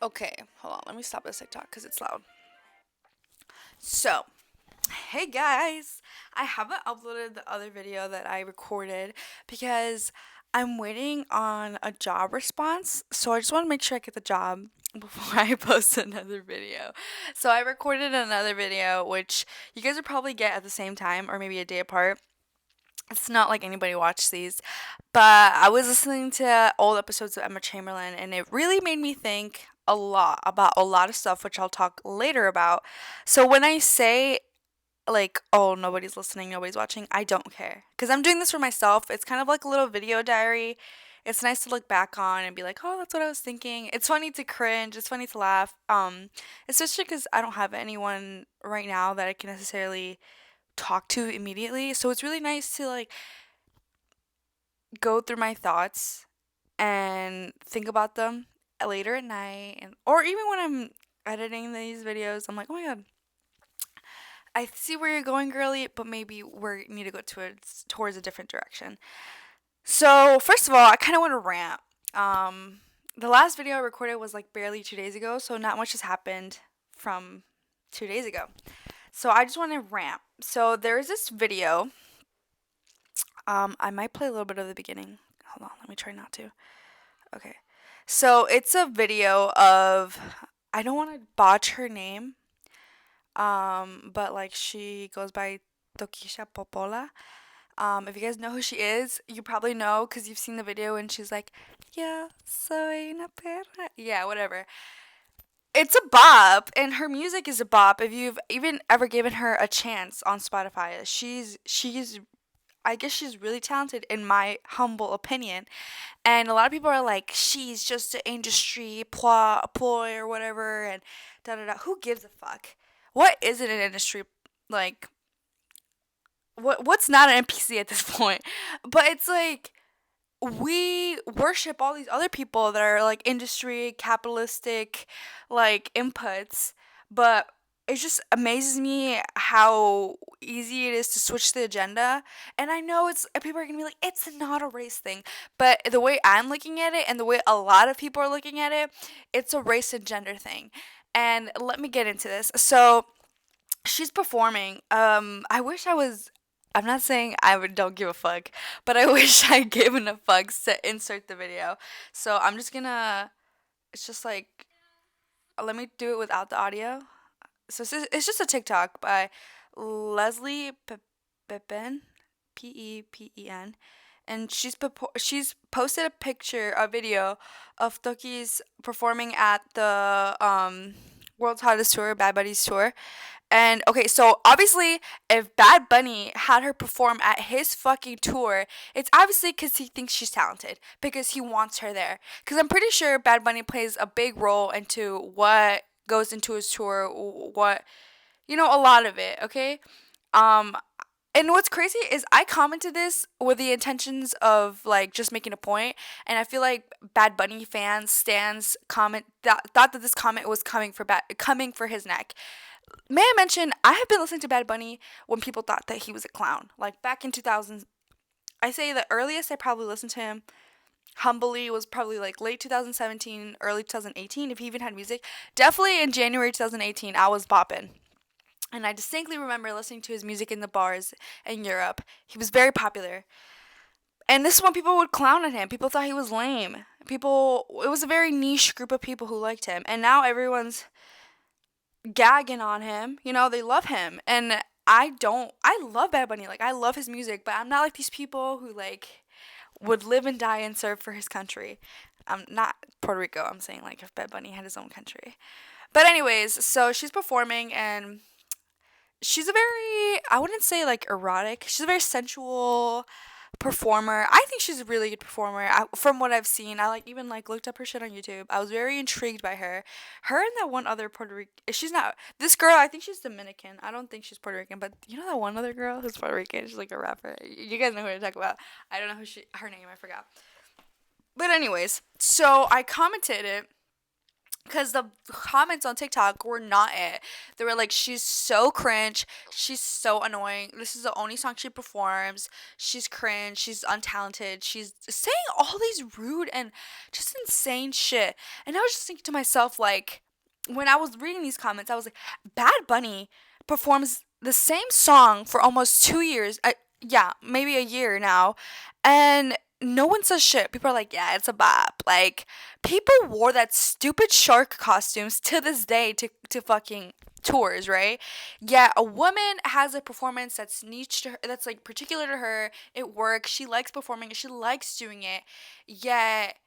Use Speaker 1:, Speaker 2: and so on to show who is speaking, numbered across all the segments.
Speaker 1: Okay, hold on. Let me stop this TikTok because it's loud. So, hey guys, I haven't uploaded the other video that I recorded because I'm waiting on a job response. So I just want to make sure I get the job before I post another video. So I recorded another video, which you guys would probably get at the same time or maybe a day apart. It's not like anybody watched these, but I was listening to old episodes of Emma Chamberlain and it really made me think a lot about a lot of stuff, which I'll talk later about. So when I say, like, oh, nobody's listening, nobody's watching, I don't care. Because I'm doing this for myself. It's kind of like a little video diary. It's nice to look back on and be like, oh, that's what I was thinking. It's funny to cringe. It's funny to laugh. Especially because I don't have anyone right now that I can necessarily talk to immediately. So it's really nice to like go through my thoughts and think about them later at night and or even when I'm editing these videos, I'm like, oh my god, I see where you're going, girly, but maybe we need to go towards a different direction. So first of all, I kind of want to rant. Um, the last video I recorded was like barely 2 days ago, so not much has happened from 2 days ago. So I just want to rant. So there is this video. I might play a little bit of the beginning. Hold on, let me try not to. Okay. So it's a video of I don't want to botch her name, but like she goes by Tokisha Popola. If you guys know who she is, you probably know because you've seen the video and she's like, "Yo soy una perra." Yeah, whatever. It's a bop, and her music is a bop. If you've even ever given her a chance on Spotify, she's I guess she's really talented in my humble opinion. And a lot of people are like, she's just an industry ploy or whatever, and da da da. Who gives a fuck? What is it an industry like? What's not an NPC at this point? But it's like we worship all these other people that are like industry capitalistic, like inputs, but it just amazes me how easy it is to switch the agenda. And I know it's people are gonna be like, it's not a race thing, but the way I'm looking at it and the way a lot of people are looking at it, it's a race and gender thing. And let me get into this. So she's performing. I wish I was. I'm not saying don't give a fuck, but I wish I gave enough fucks to insert the video. So I'm just gonna. It's just like let me do it without the audio. So it's just a TikTok by Leslie Pepin, Pepen, and she's posted a picture, a video of Toki's performing at the World's Hottest Tour, Bad Buddies tour. And okay, so obviously, if Bad Bunny had her perform at his fucking tour, it's obviously because he thinks she's talented, because he wants her there. Because I'm pretty sure Bad Bunny plays a big role into what goes into his tour, what, a lot of it, okay? Um, and what's crazy is I commented this with the intentions of like just making a point, and I feel like Bad Bunny fans, stands comment thought that this comment was coming for his neck. May I mention, I have been listening to Bad Bunny when people thought that he was a clown. Like back in 2000s, I say the earliest I probably listened to him humbly was probably like late 2017, early 2018, if he even had music. Definitely in January 2018, I was bopping. And I distinctly remember listening to his music in the bars in Europe. He was very popular. And this is when people would clown at him. People thought he was lame. It was a very niche group of people who liked him. And now everyone's gagging on him. They love him. And I love Bad Bunny. Like, I love his music, but I'm not like these people who, like, would live and die and serve for his country. I'm not Puerto Rico. I'm saying, like, if Bad Bunny had his own country. But, anyways, so she's performing and she's a very, I wouldn't say like erotic, she's a very sensual performer. I think she's a really good performer. From what I've seen, I like even like looked up her shit on YouTube. I was very intrigued by her. Her and that one other Puerto Rican. She's not this girl. I think she's Dominican. I don't think she's Puerto Rican. But you know that one other girl who's Puerto Rican. She's like a rapper. You guys know who I talk about. I don't know her name. I forgot. But anyways, so I commented it because the comments on TikTok were not it. They were like, she's so cringe. She's so annoying. This is the only song she performs. She's cringe. She's untalented. She's saying all these rude and just insane shit. And I was just thinking to myself, like, when I was reading these comments, I was like, Bad Bunny performs the same song for almost 2 years. Yeah, maybe a year now. And no one says shit. People are like, yeah, it's a bop. Like, people wore that stupid shark costumes to this day to fucking tours, right? Yeah, a woman has a performance that's niche to her, that's like particular to her. It works. She likes performing it. She likes doing it. Yet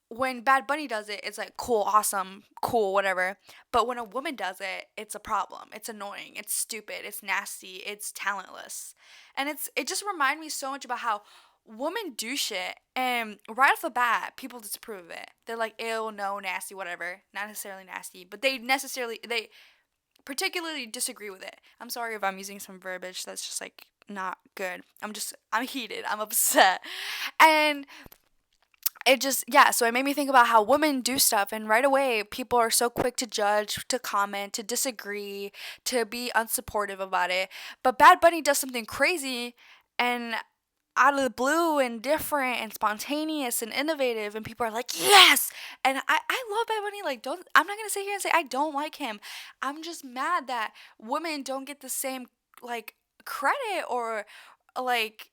Speaker 1: when Bad Bunny does it, it's like cool, awesome, cool, whatever. But when a woman does it, it's a problem. It's annoying. It's stupid. It's nasty. It's talentless. And it just reminded me so much about how women do shit and right off the bat people disapprove of it. They're like, ew, no, nasty, whatever. Not necessarily nasty, but they particularly disagree with it. I'm sorry if I'm using some verbiage that's just like not good. I'm heated. I'm upset. And it just, yeah, so it made me think about how women do stuff, and right away people are so quick to judge, to comment, to disagree, to be unsupportive about it. But Bad Bunny does something crazy and out of the blue and different and spontaneous and innovative, and people are like, yes. And I love Bad Bunny. Like, don't, I'm not gonna sit here and say I don't like him. I'm just mad that women don't get the same like credit or like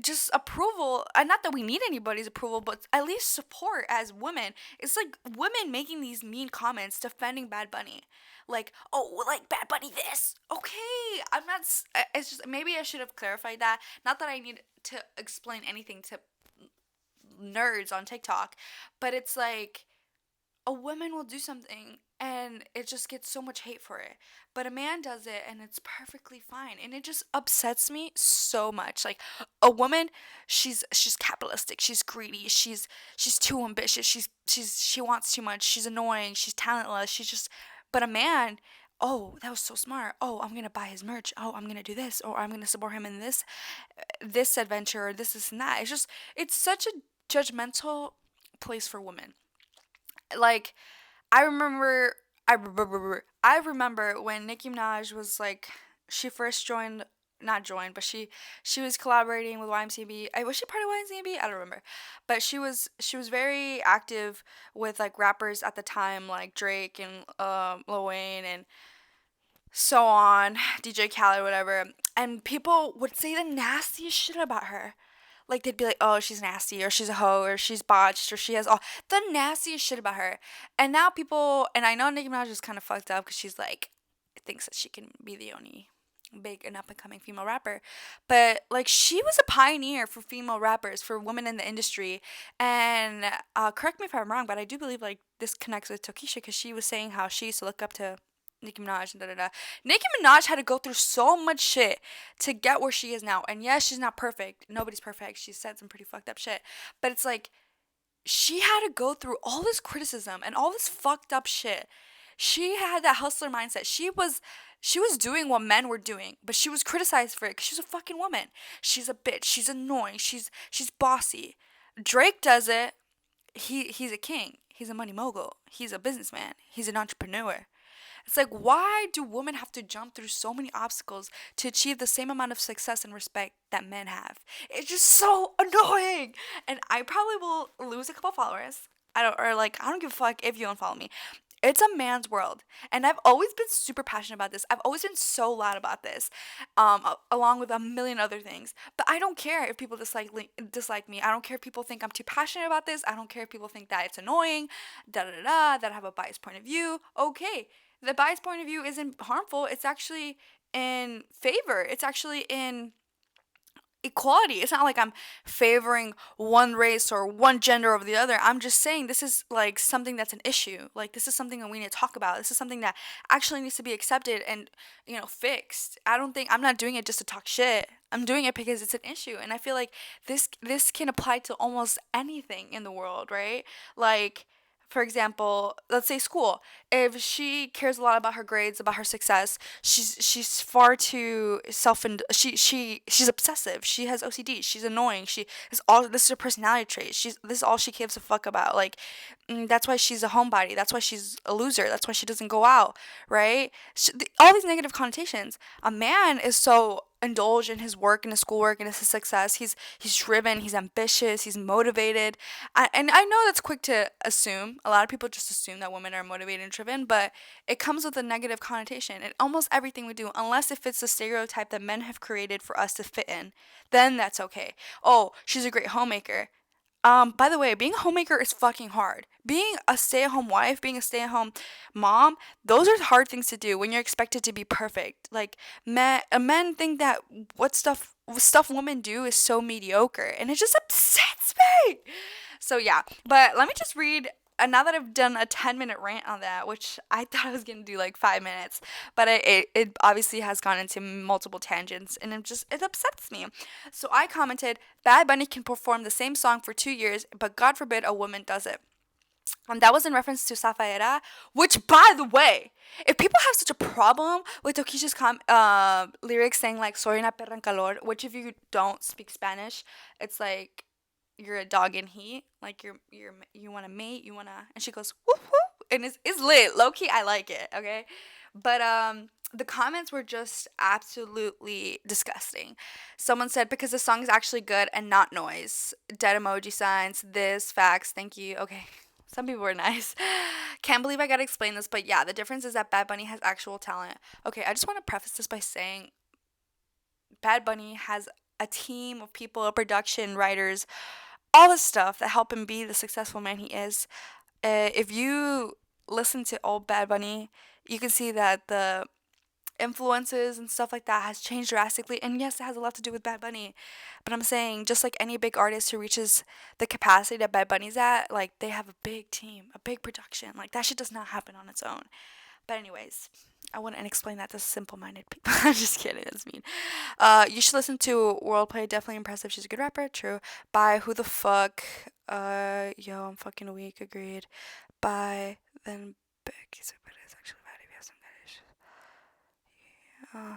Speaker 1: just approval. And not that we need anybody's approval, but at least support as women. It's like women making these mean comments defending Bad Bunny, like, oh, like Bad Bunny this. Okay, I'm not it's just, maybe I should have clarified that. Not that I need to explain anything to nerds on TikTok, but it's like a woman will do something and it just gets so much hate for it. But a man does it and it's perfectly fine. And it just upsets me so much. Like, a woman, she's capitalistic, she's greedy, she's too ambitious, she wants too much, she's annoying, she's talentless, she's just, but a man, oh, that was so smart. Oh, I'm gonna buy his merch. Oh, I'm gonna do this, or I'm gonna support him in this adventure, or this and that. It's such a judgmental place for women. Like, I remember, I remember when Nicki Minaj was like, she first joined, not joined, but she was collaborating with YMCB. Was she part of YMCB? I don't remember, but she was very active with like rappers at the time, like Drake and Lil Wayne and so on, DJ Khaled, whatever. And people would say the nastiest shit about her. Like, they'd be like, oh, she's nasty, or she's a hoe, or she's botched, or she has all the nastiest shit about her. And now people, and I know Nicki Minaj is kind of fucked up because she's like, thinks that she can be the only big and up and coming female rapper. But like, she was a pioneer for female rappers, for women in the industry. And correct me if I'm wrong, but I do believe like this connects with Tokisha because she was saying how she used to look up to Nicki Minaj and da da da. Nicki Minaj had to go through so much shit to get where she is now. And yes, she's not perfect. Nobody's perfect. She said some pretty fucked up shit. But it's like, she had to go through all this criticism and all this fucked up shit. She had that hustler mindset. She was doing what men were doing, but she was criticized for it because she's a fucking woman. She's a bitch. She's annoying. She's bossy. Drake does it. He's a king. He's a money mogul. He's a businessman. He's an entrepreneur. It's like, why do women have to jump through so many obstacles to achieve the same amount of success and respect that men have? It's just so annoying. And I probably will lose a couple followers. I don't give a fuck if you unfollow me. It's a man's world. And I've always been super passionate about this. I've always been so loud about this, along with a million other things. But I don't care if people dislike me. I don't care if people think I'm too passionate about this. I don't care if people think that it's annoying, that I have a biased point of view. Okay, the biased point of view isn't harmful. It's actually in favor. It's actually in equality. It's not like I'm favoring one race or one gender over the other. I'm just saying this is like something that's an issue. Like, this is something that we need to talk about. This is something that actually needs to be accepted and, fixed. I'm not doing it just to talk shit. I'm doing it because it's an issue, and I feel like this can apply to almost anything in the world, right? Like, for example, let's say school. If she cares a lot about her grades, about her success, she's far too she's obsessive. She has OCD. She's annoying. She is all this is her personality trait. This is all she gives a fuck about. Like, that's why she's a homebody. That's why she's a loser. That's why she doesn't go out, right? All these negative connotations. A man is so indulged in his work and his schoolwork and his success. He's driven, he's ambitious, he's motivated. And I know that's quick to assume. A lot of people just assume that women are motivated and driven, but it comes with a negative connotation in almost everything we do, unless it fits the stereotype that men have created for us to fit in. Then that's okay. Oh, she's a great homemaker. By the way, being a homemaker is fucking hard. Being a stay-at-home wife, being a stay-at-home mom, those are hard things to do when you're expected to be perfect. Like, men think that what stuff women do is so mediocre, and it just upsets me. So yeah, but let me just read. Now that I've done a 10-minute rant on that, which I thought I was gonna do like 5 minutes, but it obviously has gone into multiple tangents, and it upsets me. So I commented, Bad Bunny can perform the same song for 2 years, but God forbid a woman does it. And that was in reference to Zafaera, which, by the way, if people have such a problem with Tokishi's lyrics saying like "Soy una perra en calor," which if you don't speak Spanish, it's like you're a dog in heat, like you want to mate, and she goes whoop whoop, and it's lit, low key. I like it, okay, but the comments were just absolutely disgusting. Someone said because the song is actually good and not noise. Dead emoji signs. This facts. Thank you. Okay. Some people were nice. Can't believe I gotta explain this, but yeah, the difference is that Bad Bunny has actual talent. Okay, I just want to preface this by saying Bad Bunny has a team of people, a production, writers, all this stuff that help him be the successful man he is. If you listen to old Bad Bunny, you can see that the influences and stuff like that has changed drastically. And yes, it has a lot to do with Bad Bunny. But I'm saying, just like any big artist who reaches the capacity that Bad Bunny's at, like, they have a big team, a big production. Like, that shit does not happen on its own. But anyways, I wouldn't explain that to simple-minded people. I'm just kidding. That's mean. You should listen to Worldplay. Definitely impressive. She's a good rapper. True. By Who the Fuck. Yo, I'm fucking weak. Agreed. By then Becky.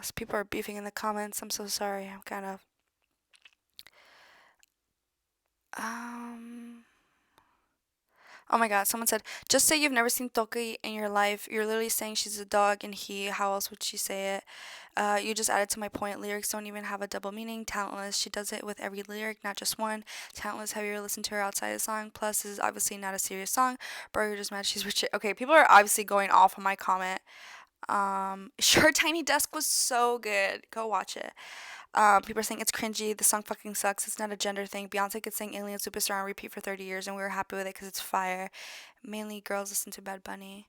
Speaker 1: So people are beefing in the comments. I'm so sorry. I'm kind of. Oh my god, someone said, just say you've never seen Toki in your life. You're literally saying she's a dog and he. How else would she say it? You just added to my point. Lyrics don't even have a double meaning. Talentless. She does it with every lyric, not just one. Talentless. Have you ever listened to her outside the song? Plus, this is obviously not a serious song. Bro, you're just mad she's rich. Okay, people are obviously going off on my comment. Sure, Tiny Desk was so good. Go watch it. People are saying it's cringy. The song fucking sucks. It's not a gender thing. Beyonce could sing Alien Superstar on repeat for 30 years, and we were happy with it because it's fire. Mainly girls listen to Bad Bunny.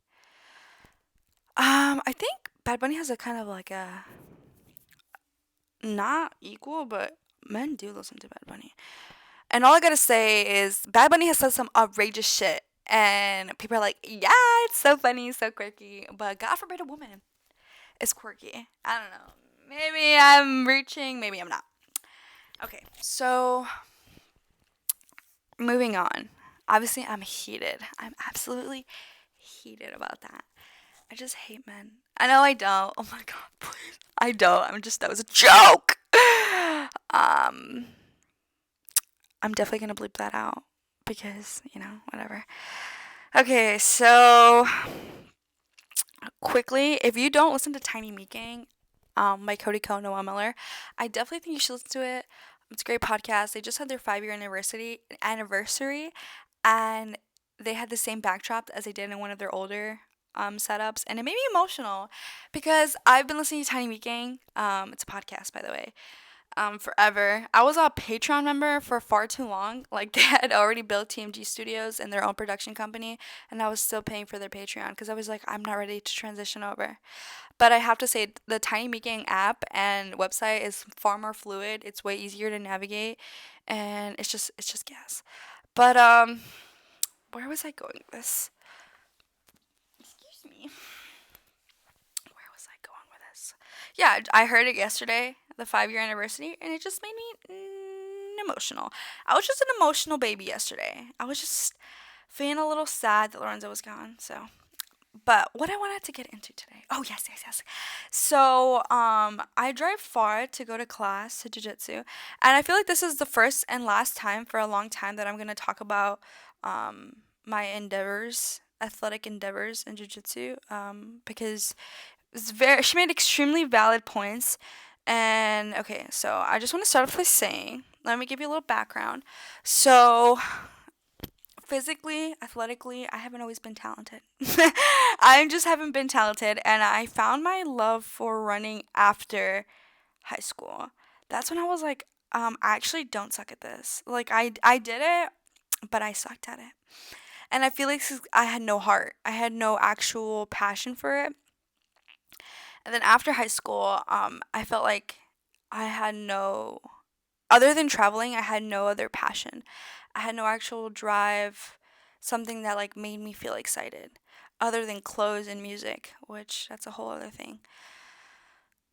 Speaker 1: I think Bad Bunny has a kind of like a not equal, but men do listen to Bad Bunny. And all I gotta say is Bad Bunny has said some outrageous shit, and people are like, yeah, it's so funny, so quirky, but God forbid a woman is quirky. I don't know. Maybe I'm reaching, maybe I'm not. Okay, so moving on. Obviously, I'm heated. I'm absolutely heated about that. I just hate men. I know I don't. Oh my god, please. I don't. That was a joke. I'm definitely gonna bleep that out because, whatever. Okay, so quickly, if you don't listen to Tiny Meat Gang, by Cody Ko, Noah Miller, I definitely think you should listen to it. It's a great podcast. They just had their 5-year anniversary, and they had the same backdrop as they did in one of their older setups, and it made me emotional because I've been listening to Tiny Meat Gang. It's a podcast, by the way. Forever. I was a Patreon member for far too long. Like, they had already built TMG Studios and their own production company, and I was still paying for their Patreon because I was like, I'm not ready to transition over. But I have to say, the Tiny Meat Gang app and website is far more fluid. It's way easier to navigate, and it's just gas. But where was I going with this? Excuse me. Where was I going with this? Yeah, I heard it yesterday, the 5-year anniversary, and it just made me emotional. I was just an emotional baby yesterday. I was just feeling a little sad that Lorenzo was gone. So, but what I wanted to get into today. Oh yes. So I drive far to go to class to jiu-jitsu, and I feel like this is the first and last time for a long time that I'm gonna talk about my endeavors, athletic endeavors in jiu-jitsu, because she made extremely valid points. And okay, so I just want to start off by saying, let me give you a little background. So physically, athletically, I haven't always been talented. I just haven't been talented, and I found my love for running after high school. That's when I was like, I actually don't suck at this. Like I did it, but I sucked at it. And I feel like I had no heart. I had no actual passion for it. And then after high school, I felt like I had no, other than traveling, I had no other passion. I had no actual drive, something that like made me feel excited, other than clothes and music, which that's a whole other thing.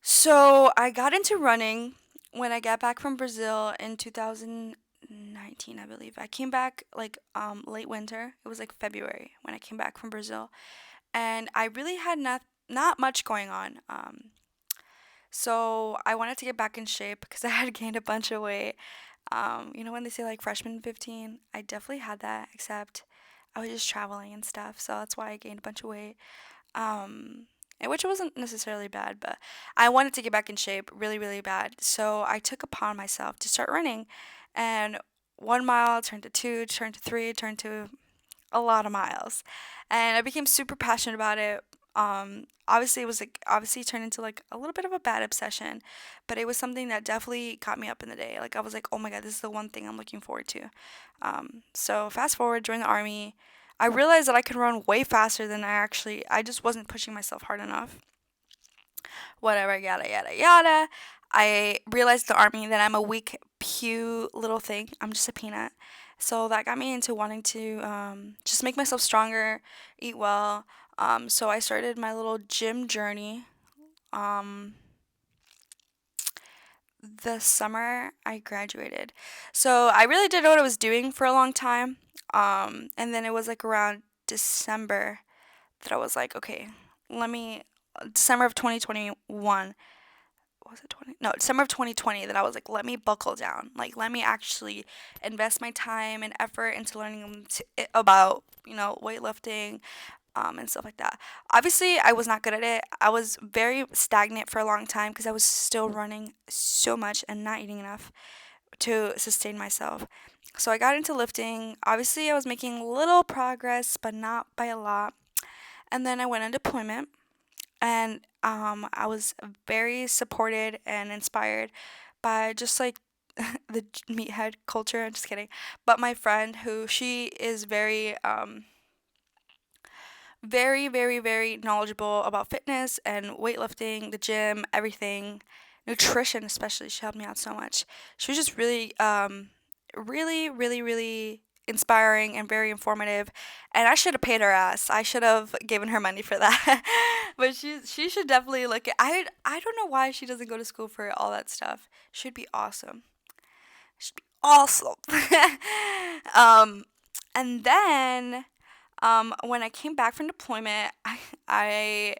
Speaker 1: So I got into running when I got back from Brazil in 2019, I believe. I came back like late winter. It was like February when I came back from Brazil, and I really had not much going on. So I wanted to get back in shape because I had gained a bunch of weight. When they say like freshman 15, I definitely had that, except I was just traveling and stuff. So that's why I gained a bunch of weight. Which wasn't necessarily bad, but I wanted to get back in shape really, really bad. So I took upon myself to start running. And 1 mile turned to two, turned to three, turned to a lot of miles. And I became super passionate about it. Obviously it was like obviously turned into like a little bit of a bad obsession, but it was something that definitely got me up in the day. Like I was like, oh my god, this is the one thing I'm looking forward to. So fast forward, join the army. I realized that I could run way faster than I just wasn't pushing myself hard enough. Whatever, yada yada yada. I realized the army that I'm a weak pew little thing. I'm just a peanut. So that got me into wanting to just make myself stronger, eat well. So I started my little gym journey um, the summer I graduated. So I really didn't know what I was doing for a long time. And then it was like around December that I was like, okay, December of 2021. Was it 20? No, December of 2020 that I was like, let me buckle down. Like, let me actually invest my time and effort into learning about, weightlifting, and stuff like that. Obviously, I was not good at it. I was very stagnant for a long time because I was still running so much and not eating enough to sustain myself. So I got into lifting. Obviously, I was making little progress, but not by a lot. And then I went on deployment, and I was very supported and inspired by just like the meathead culture. I'm just kidding. But my friend, who she is very, very, very knowledgeable about fitness and weightlifting, the gym, everything, nutrition especially. She helped me out so much. She was just really, really, really, really inspiring and very informative. And I should have paid her ass. I should have given her money for that. But she should definitely look at. I don't know why she doesn't go to school for all that stuff. Should be awesome. Should be awesome. um, and then when I came back from deployment, I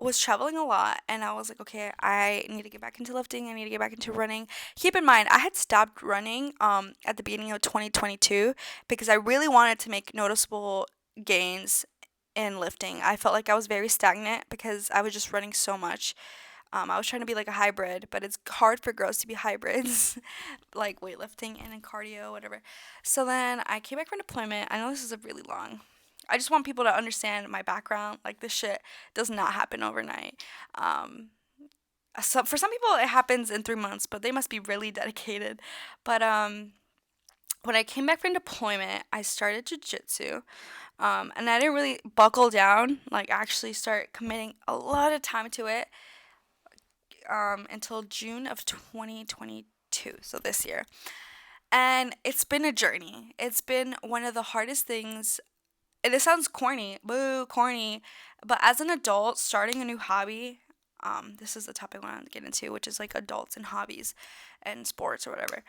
Speaker 1: was traveling a lot, and I was like, okay, I need to get back into lifting. I need to get back into running. Keep in mind, I had stopped running at the beginning of 2022 because I really wanted to make noticeable gains in lifting. I felt like I was very stagnant because I was just running so much. I was trying to be like a hybrid, but it's hard for girls to be hybrids, like weightlifting and in cardio, whatever. So then I came back from deployment. I know this is a really long. I just want people to understand my background. Like this shit does not happen overnight. So for some people it happens in 3 months, but they must be really dedicated. But when I came back from deployment, I started jujitsu. And I didn't really buckle down, like actually start committing a lot of time to it until June of 2022, so this year. And it's been a journey. It's been one of the hardest things. And it sounds corny, boo, corny. But as an adult, starting a new hobby, this is the topic I want to get into, which is like adults and hobbies and sports or whatever.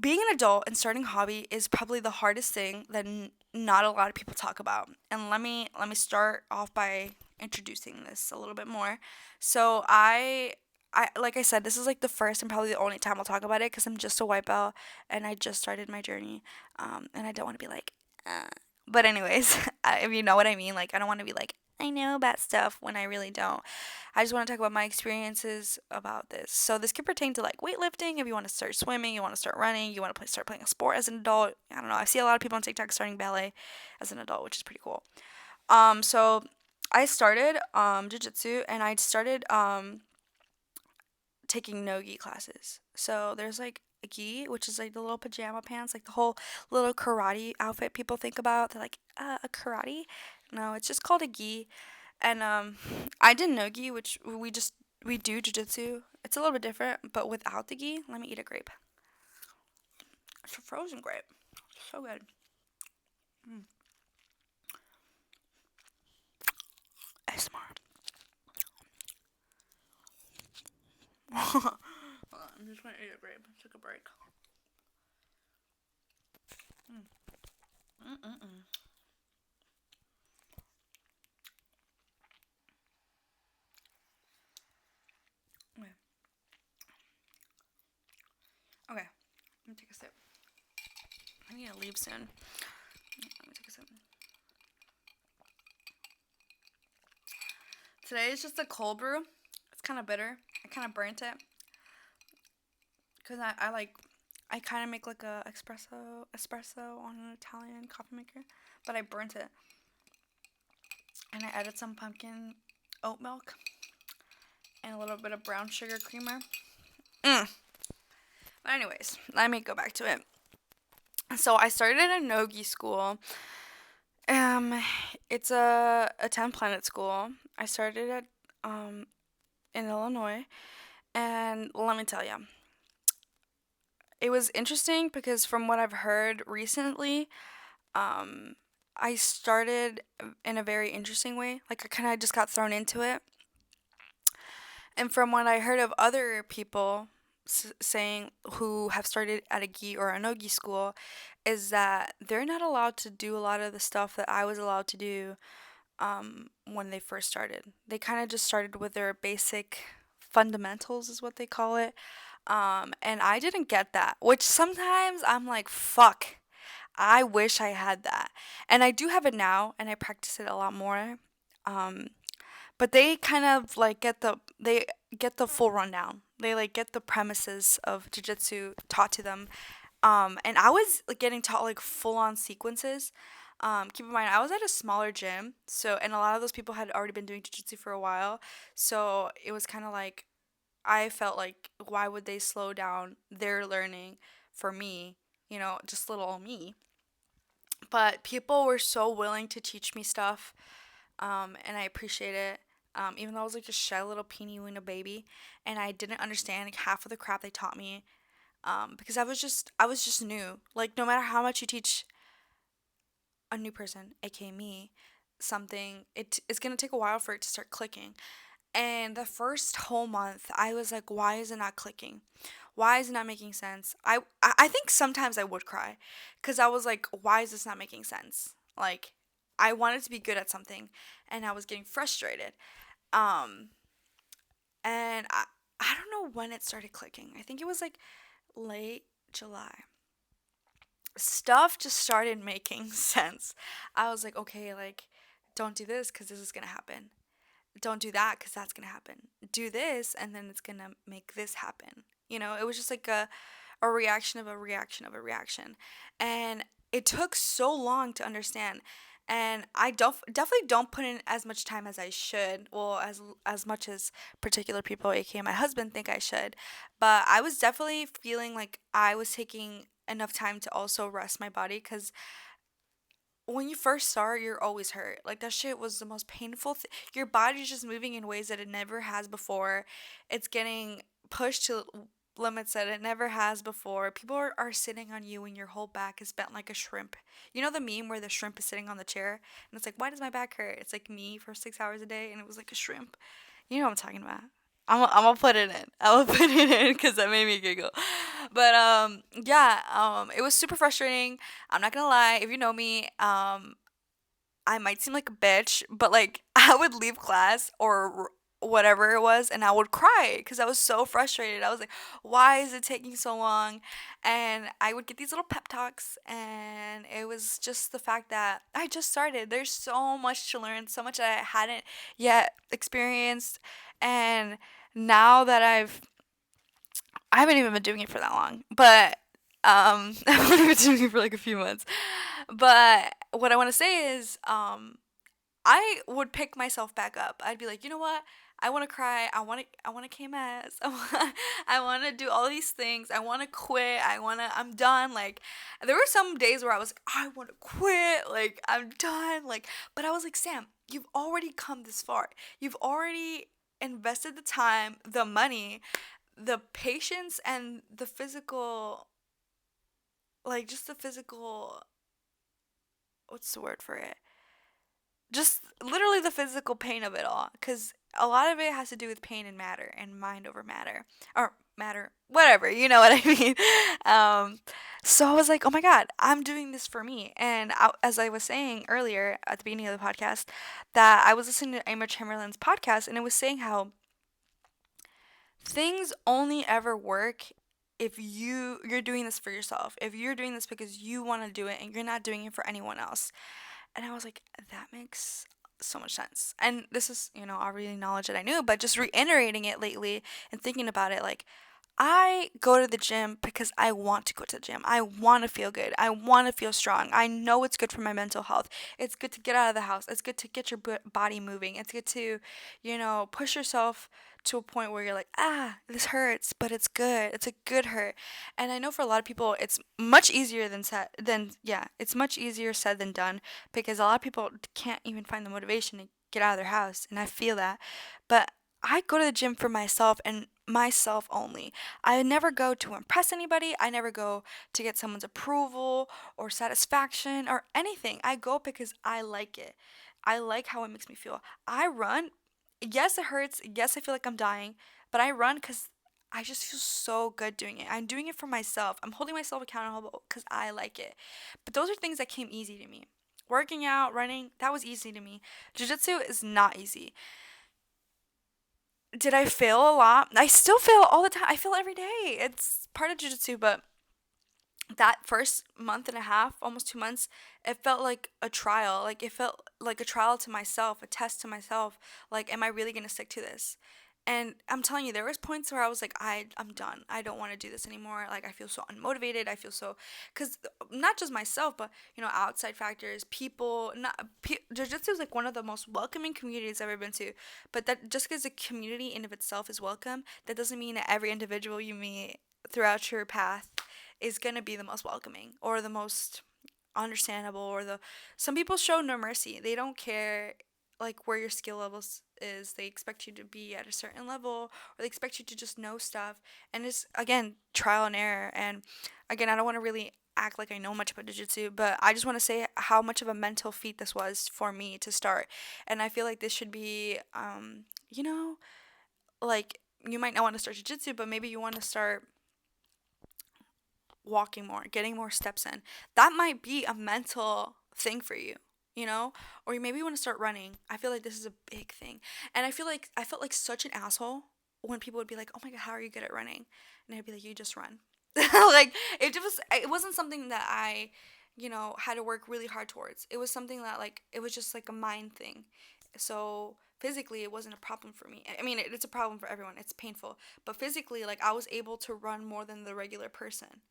Speaker 1: being an adult and starting a hobby is probably the hardest thing that not a lot of people talk about. And let me start off by introducing this a little bit more. So I like I said, this is like the first and probably the only time I'll talk about it because I'm just a white belt and I just started my journey. And I don't want to be like, but anyways, if you know what I mean, like I don't want to be like I know about stuff when I really don't. I just want to talk about my experiences about this. So this could pertain to like weightlifting, if you want to start swimming, you want to start running, you want to start playing a sport as an adult. I don't know. I see a lot of people on TikTok starting ballet as an adult, which is pretty cool. So I started jiu-jitsu and I started taking no gi classes. So there's like a gi, which is like the little pajama pants, like the whole little karate outfit people think about. They're like, a karate? No, it's just called a gi. And I did no gi, which we do jujitsu. It's a little bit different, but without the gi. Let me eat a grape. It's a frozen grape. So good. Mm. ASMR. Hold on, I'm just gonna eat a grape. Take a break. Mm. Mm-mm-mm. Okay. Okay. Let me take a sip. I need to leave soon. Let me take a sip. Today is just a cold brew. It's kind of bitter. I kind of burnt it because I kind of make like a espresso on an Italian coffee maker, but I burnt it and I added some pumpkin oat milk and a little bit of brown sugar creamer. But anyways, let me go back to it. So I started at a no-gi school. Um, it's a 10 planet school. I started at in Illinois, and let me tell you, it was interesting because from what I've heard recently, um, I started in a very interesting way. Like I kind of just got thrown into it. And from what I heard of other people saying who have started at a gi or a no gi school, is that they're not allowed to do a lot of the stuff that I was allowed to do when they first started. They kind of just started with their basic fundamentals, is what they call it. And I didn't get that, which sometimes I'm like, fuck, I wish I had that. And I do have it now, and I practice it a lot more. Um, but they kind of like get the full rundown. They like get the premises of jujitsu taught to them. And I was like getting taught like full on sequences. Keep in mind, I was at a smaller gym, so and a lot of those people had already been doing jujitsu for a while, so it was kind of like I felt like why would they slow down their learning for me, just little old me. But people were so willing to teach me stuff, and I appreciate it. Even though I was like a shy little peeny weeny baby, and I didn't understand like half of the crap they taught me, because I was just new. Like no matter how much you teach a new person, aka me, something, it's gonna take a while for it to start clicking. And the first whole month, I was like, why is it not clicking? Why is it not making sense? I think sometimes I would cry because I was like, why is this not making sense? Like, I wanted to be good at something and I was getting frustrated. Um, and I don't know when it started clicking. I think it was like late July. Stuff just started making sense. I was like, okay, like, don't do this because this is going to happen. Don't do that because that's going to happen. Do this and then it's going to make this happen. It was just like a reaction of a reaction of a reaction. And it took so long to understand. And I definitely don't put in as much time as I should. Well, as much as particular people, aka my husband, think I should. But I was definitely feeling like I was taking enough time to also rest my body because when you first start, you're always hurt. Like that shit was the most painful. Your body's just moving in ways that it never has before. It's getting pushed to limits that it never has before. People are sitting on you and your whole back is bent like a shrimp. You know the meme where the shrimp is sitting on the chair and it's like, why does my back hurt? It's like me for 6 hours a day and it was like a shrimp. You know what I'm talking about. I'm gonna put it in. I'm gonna put it in because that made me giggle. But yeah, it was super frustrating. I'm not gonna lie. If you know me, I might seem like a bitch, but like I would leave class or whatever it was and I would cry because I was so frustrated. I was like, why is it taking so long? And I would get these little pep talks, and it was just the fact that I just started. There's so much to learn, so much that I hadn't yet experienced. And now that I haven't even been doing it for that long, but I've only been doing it for like a few months. But what I want to say is, I would pick myself back up. I'd be like, you know what? I want to cry. I want to KMS. I want to do all these things. I want to quit. I'm done. Like, there were some days where I was like, I want to quit. Like, I'm done. Like, but I was like, Sam, you've already come this far. You've already invested the time, the money, the patience, and the physical, like, just the physical, what's the word for it? Just literally the physical pain of it all, because a lot of it has to do with pain and matter and mind over matter, or matter, whatever, you know what I mean. So I was like, oh my god, I'm doing this for me. And as I was saying earlier at the beginning of the podcast, that I was listening to Amber Chamberlain's podcast, and it was saying how things only ever work if you're doing this for yourself, if you're doing this because you want to do it and you're not doing it for anyone else. And I was like, that makes so much sense. And this is, already knowledge that I knew, but just reiterating it lately and thinking about it, like, I go to the gym because I want to go to the gym. I want to feel good. I want to feel strong. I know it's good for my mental health. It's good to get out of the house. It's good to get your body moving. It's good to, push yourself to a point where you're like, this hurts, but it's good. It's a good hurt. And I know for a lot of people, it's much easier it's much easier said than done, because a lot of people can't even find the motivation to get out of their house. And I feel that. But I go to the gym for myself and myself only. I never go to impress anybody. I never go to get someone's approval or satisfaction or anything. I go because I like it. I like how it makes me feel. I run. Yes, it hurts. Yes, I feel like I'm dying, but I run because I just feel so good doing it. I'm doing it for myself. I'm holding myself accountable because I like it. But those are things that came easy to me. Working out, running, that was easy to me. Jiu Jitsu is not easy. Did I fail a lot? I still fail all the time. I fail every day. It's part of jiu-jitsu, but that first month and a half, almost 2 months, it felt like a trial. Like, it felt like a trial to myself, a test to myself. Like, am I really going to stick to this? And I'm telling you, there was points where I was like, I'm done. I don't want to do this anymore. Like, I feel so unmotivated. I feel so, because not just myself, but outside factors, people. Not Jiu-Jitsu is like one of the most welcoming communities I've ever been to. But that, just because the community in of itself is welcome, that doesn't mean that every individual you meet throughout your path is gonna be the most welcoming or the most understandable, or the some people show no mercy. They don't care like where your skill levels is. They expect you to be at a certain level, or they expect you to just know stuff. And it's, again, trial and error. And again, I don't want to really act like I know much about jiu-jitsu, but I just want to say how much of a mental feat this was for me to start. And I feel like this should be, like, you might not want to start jiu-jitsu, but maybe you want to start walking more, getting more steps in. That might be a mental thing for you, or maybe you want to start running. I feel like this is a big thing. And I felt like such an asshole when people would be like, "Oh my god, how are you good at running?" And I'd be like, "You just run." Like, it wasn't something that I, had to work really hard towards. It was something that, like, it was just like a mind thing. So physically, it wasn't a problem for me. I mean, it's a problem for everyone. It's painful, but physically, like, I was able to run more than the regular person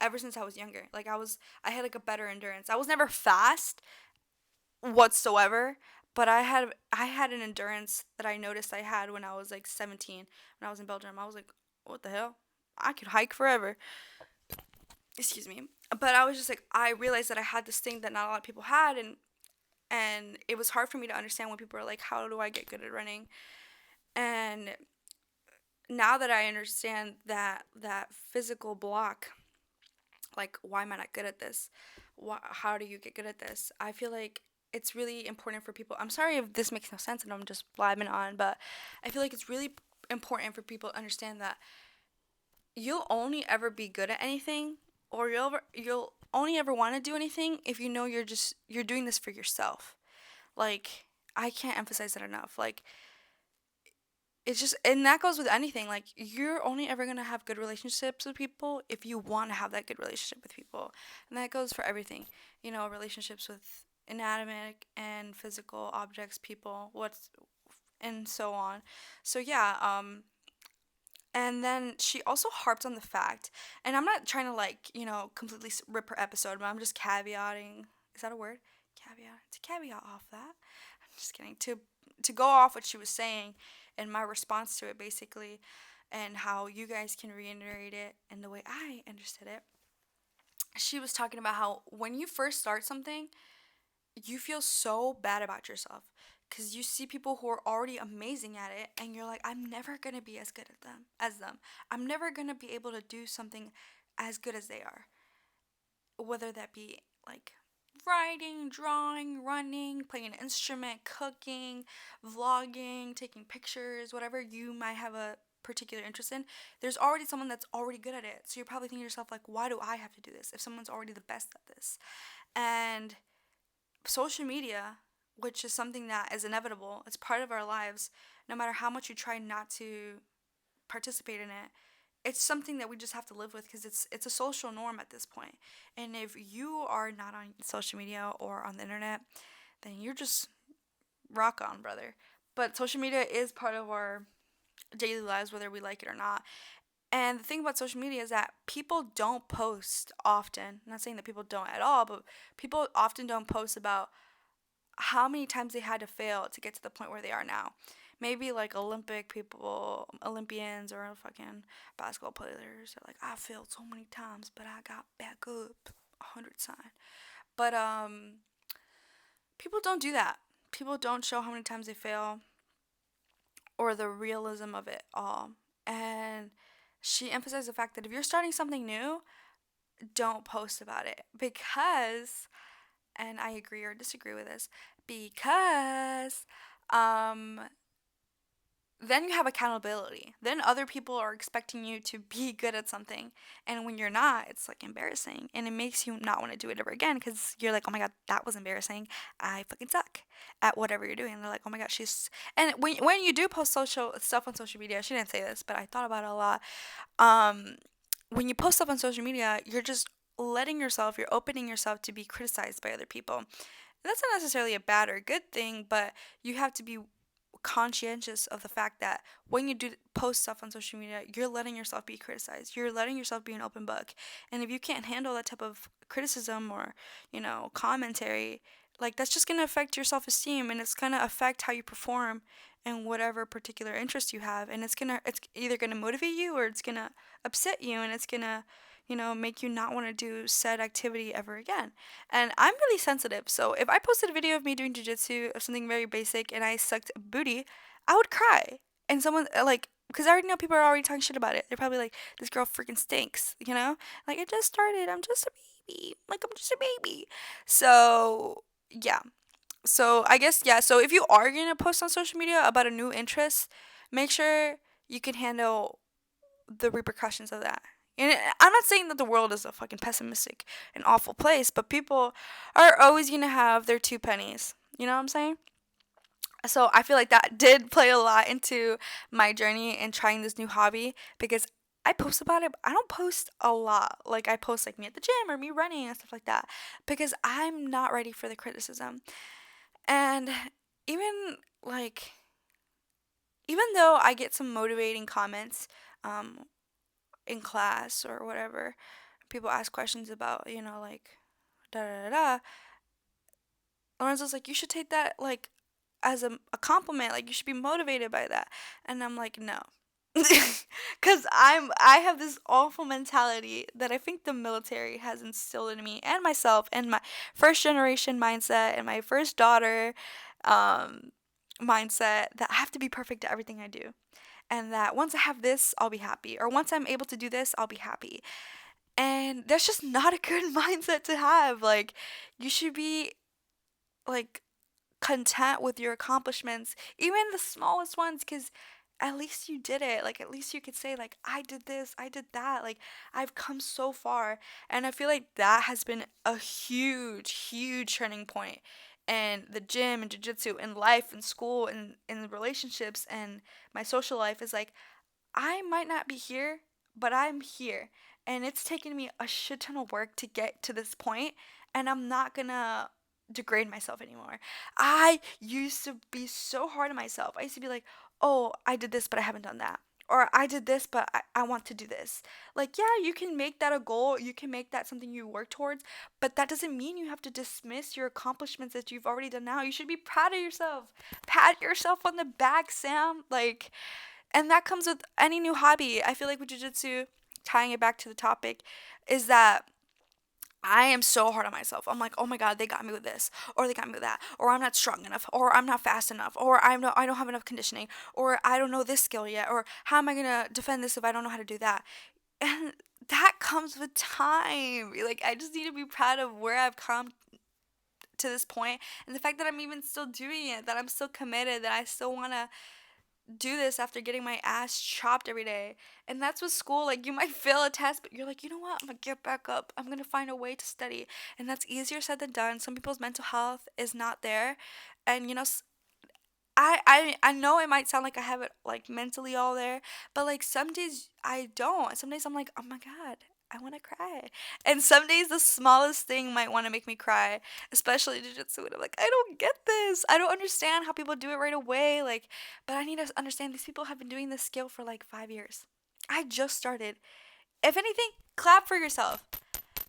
Speaker 1: ever since I was younger. Like, I had like a better endurance. I was never fast whatsoever, but I had an endurance that I noticed I had when I was like 17, when I was in Belgium. I was like, what the hell? I could hike forever. Excuse me. But I was just like, I realized that I had this thing that not a lot of people had, and it was hard for me to understand when people are like, how do I get good at running? And now that I understand that physical block, like, why am I not good at this? How do you get good at this? I feel like it's really important for people. I'm sorry if this makes no sense and I'm just blabbing on, but I feel like it's really important for people to understand that you'll only ever be good at anything, or you'll only ever want to do anything if you know you're doing this for yourself. Like, I can't emphasize that enough. Like, it's just, and that goes with anything. Like, you're only ever gonna have good relationships with people if you want to have that good relationship with people, and that goes for everything. Relationships with inanimate and physical objects, people, what's and so on. So yeah, and then she also harped on the fact, and I'm not trying to, like, completely rip her episode, but I'm just caveating. Is that a word? Caveat. To caveat off that. I'm just kidding. To go off what she was saying and my response to it, basically, and how you guys can reiterate it and the way I understood it. She was talking about how when you first start something, you feel so bad about yourself because you see people who are already amazing at it, and you're like, I'm never going to be as good at them as them. I'm never going to be able to do something as good as they are, whether that be like writing, drawing, running, playing an instrument, cooking, vlogging, taking pictures, whatever you might have a particular interest in. There's already someone that's already good at it, so you're probably thinking to yourself, like, why do I have to do this if someone's already the best at this? And social media, which is something that is inevitable, it's part of our lives, no matter how much you try not to participate in it. It's something that we just have to live with because it's a social norm at this point. And if you are not on social media or on the internet, then you're just rock on, brother. But social media is part of our daily lives, whether we like it or not. And the thing about social media is that people don't post often. I'm not saying that people don't at all, but people often don't post about how many times they had to fail to get to the point where they are now. Maybe like Olympic people, Olympians, or fucking basketball players are like, I failed so many times, but I got back up 100 times. But people don't do that. People don't show how many times they fail or the realism of it all. And she emphasized the fact that if you're starting something new, don't post about it because, and I agree or disagree with this, because um then you have accountability. Then other people are expecting you to be good at something. And when you're not, it's like embarrassing. And it makes you not want to do it ever again because you're like, oh my God, that was embarrassing. I fucking suck at whatever you're doing. And they're like, oh my God, she's. And when you do post social stuff on social media, she didn't say this, but I thought about it a lot. When you post stuff on social media, you're just you're opening yourself to be criticized by other people. That's not necessarily a bad or good thing, but you have to be conscientious of the fact that when you do post stuff on social media, you're letting yourself be criticized. You're letting yourself be an open book. And if you can't handle that type of criticism or, commentary, like that's just going to affect your self-esteem, and it's going to affect how you perform in whatever particular interest you have, and it's either going to motivate you or it's going to upset you, and it's going to make you not want to do said activity ever again. And I'm really sensitive, so if I posted a video of me doing jujitsu of something very basic and I sucked booty, I would cry. And someone, like, because I already know people are already talking shit about it. They're probably like, this girl freaking stinks, Like, it just started. I'm just a baby. Like, I'm just a baby. So, yeah. So, I guess, yeah. So, if you are going to post on social media about a new interest, make sure you can handle the repercussions of that. And I'm not saying that the world is a fucking pessimistic and awful place, but people are always going to have their two pennies. You know what I'm saying? So I feel like that did play a lot into my journey in trying this new hobby because I post about it, but I don't post a lot. Like, I post like me at the gym or me running and stuff like that because I'm not ready for the criticism. And even like, even though I get some motivating comments, um, in class or whatever, people ask questions about, like, da da da da. Lorenzo's like, you should take that, like, as a compliment. Like, you should be motivated by that. And I'm like, no. Because I have this awful mentality that I think the military has instilled in me and myself and my first generation mindset and my first daughter um, mindset that I have to be perfect at everything I do. And that once I have this, I'll be happy. Or once I'm able to do this, I'll be happy. And that's just not a good mindset to have. Like, you should be, like, content with your accomplishments, even the smallest ones, because at least you did it. Like, at least you could say, like, I did this, I did that. Like, I've come so far. And I feel like that has been a huge, huge turning point in the gym and jiu-jitsu and life and school and in relationships and my social life is like, I might not be here, but I'm here. And it's taken me a shit ton of work to get to this point, and I'm not gonna degrade myself anymore. I used to be so hard on myself. I used to be like, oh, I did this, but I haven't done that. Or I did this, but I want to do this. Like, yeah, you can make that a goal. You can make that something you work towards, but that doesn't mean you have to dismiss your accomplishments that you've already done now. You should be proud of yourself. Pat yourself on the back, Sam. Like, and that comes with any new hobby. I feel like with jiu-jitsu, tying it back to the topic, is that I am so hard on myself. I'm like, oh my god, they got me with this, or they got me with that, or I'm not strong enough, or I'm not fast enough, or I don't have enough conditioning, or I don't know this skill yet, or how am I gonna defend this if I don't know how to do that? And that comes with time. Like, I just need to be proud of where I've come to this point, and the fact that I'm even still doing it, that I'm still committed, that I still wanna do this after getting my ass chopped every day. And that's with school. Like, you might fail a test, but you're like, you know what? I'm gonna get back up. I'm gonna find a way to study. And that's easier said than done. Some people's mental health is not there. And, I know it might sound like I have it, like, mentally all there, but, like, some days I don't. Some days I'm like, oh my God, I want to cry. And some days the smallest thing might want to make me cry, especially jiu-jitsu. And I'm like, I don't get this. I don't understand how people do it right away. Like, but I need to understand these people have been doing this skill for like 5 years. I just started. If anything, clap for yourself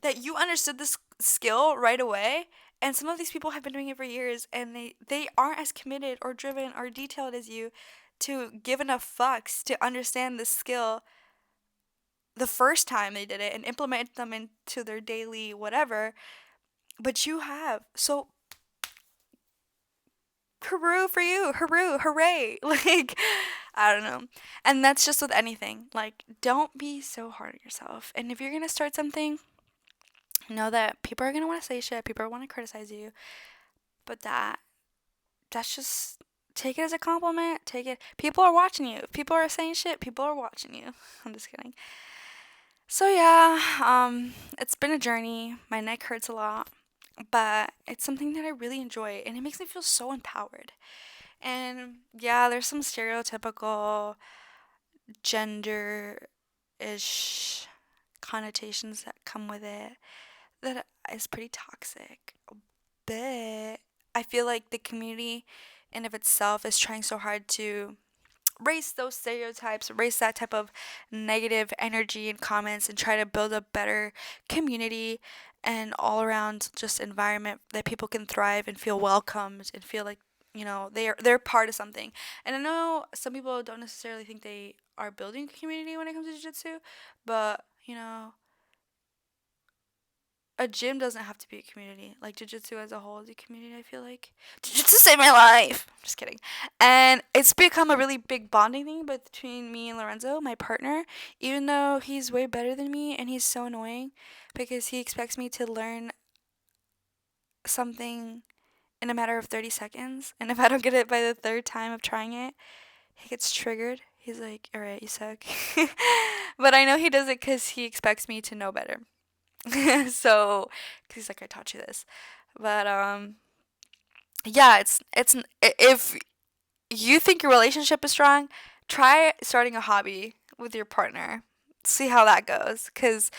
Speaker 1: that you understood this skill right away. And some of these people have been doing it for years, and they aren't as committed or driven or detailed as you to give enough fucks to understand this skill the first time they did it and implement them into their daily whatever, but you have. So, hurrah for you, hooray. Like, I don't know. And that's just with anything. Like, don't be so hard on yourself. And if you're going to start something, know that people are going to want to say shit, people are want to criticize you, but that's just, take it as a compliment. Take it. People are watching you. If people are saying shit, people are watching you. I'm just kidding. So yeah, it's been a journey. My neck hurts a lot, but it's something that I really enjoy, and it makes me feel so empowered. And yeah, there's some stereotypical gender-ish connotations that come with it that is pretty toxic. But I feel like the community in of itself is trying so hard to erase those stereotypes, erase that type of negative energy and comments, and try to build a better community and all around just environment that people can thrive and feel welcomed and feel like, they're part of something. And I know some people don't necessarily think they are building a community when it comes to jiu-jitsu, but a gym doesn't have to be a community. Like, jiu-jitsu as a whole is a community, I feel like. Jiu-jitsu saved my life! Just kidding. And it's become a really big bonding thing between me and Lorenzo, my partner, even though he's way better than me and he's so annoying because he expects me to learn something in a matter of 30 seconds. And if I don't get it by the third time of trying it, he gets triggered. He's like, alright, you suck. But I know he does it because he expects me to know better. So, because he's like, I taught you this. But yeah, it's if you think your relationship is strong, try starting a hobby with your partner. See how that goes. Because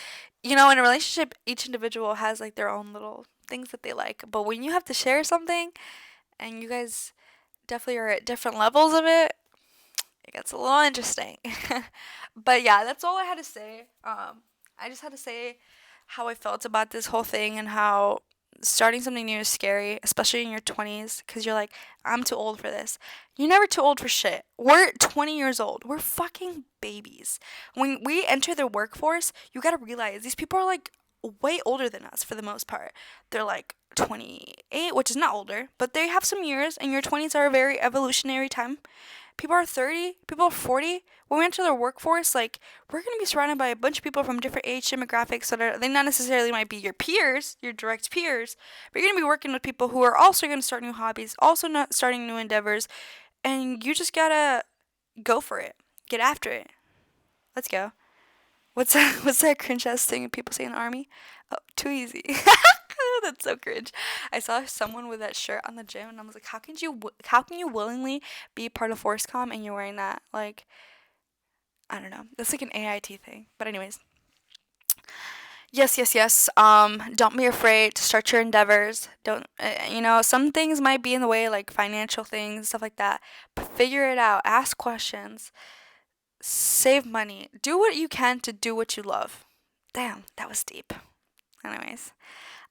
Speaker 1: in a relationship, each individual has like their own little things that they like. But when you have to share something, and you guys definitely are at different levels of it, it gets a little interesting. But yeah, that's all I had to say. I just had to say how I felt about this whole thing and how starting something new is scary, especially in your 20s, because you're like, I'm too old for this. You're never too old for shit. We're 20 years old. We're fucking babies. When we enter the workforce, you gotta realize these people are like way older than us for the most part. They're like 28, which is not older, but they have some years, and your 20s are a very evolutionary time. People are 30, people are 40. When we enter the workforce, like, we're going to be surrounded by a bunch of people from different age demographics they not necessarily might be your peers, your direct peers, but you're going to be working with people who are also going to start new hobbies, also not starting new endeavors, and you just gotta go for it. Get after it. Let's go. What's that cringe ass thing people say in the army? Oh, too easy. That's so cringe. I saw someone with that shirt on the gym, and I was like, how can you willingly be part of ForceCom and you're wearing that? Like, I don't know. That's like an AIT thing. But anyways, yes, yes, yes. Don't be afraid to start your endeavors. Don't, some things might be in the way, like financial things, stuff like that. But figure it out. Ask questions. Save money. Do what you can to do what you love. Damn, that was deep. Anyways,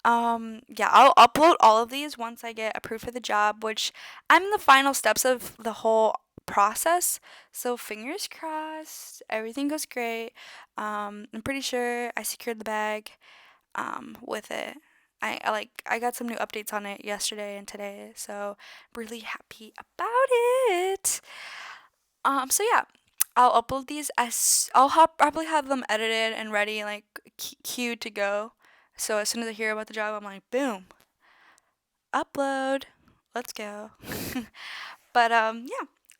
Speaker 1: yeah, I'll upload all of these once I get approved for the job, which I'm in the final steps of the whole process. So fingers crossed, everything goes great. I'm pretty sure I secured the bag with it. I got some new updates on it yesterday and today, so I'm really happy about it. So yeah, I'll upload these probably have them edited and ready, like queued to go. So as soon as I hear about the job, I'm like, boom, upload, let's go. But yeah.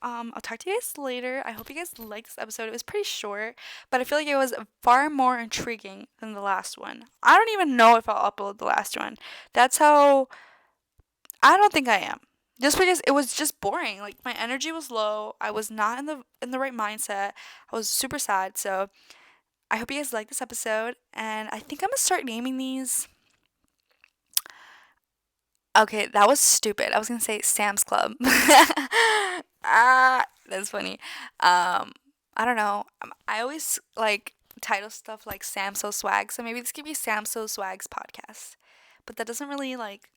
Speaker 1: I'll talk to you guys later. I hope you guys liked this episode. It was pretty short, but I feel like it was far more intriguing than the last one. I don't even know if I'll upload the last one. That's how I don't think I am. Just because it was just boring. Like my energy was low. I was not in the right mindset. I was super sad. So I hope you guys like this episode, and I think I'm gonna start naming these. Okay, that was stupid. I was gonna say Sam's Club. That's funny. I don't know. I always like title stuff like Sam So Swag, so maybe this could be Sam So Swag's podcast. But that doesn't really like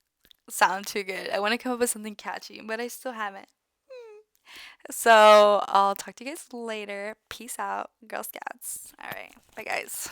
Speaker 1: sound too good. I want to come up with something catchy, but I still haven't. So I'll talk to you guys later. Peace out, Girl Scouts. All right, bye guys.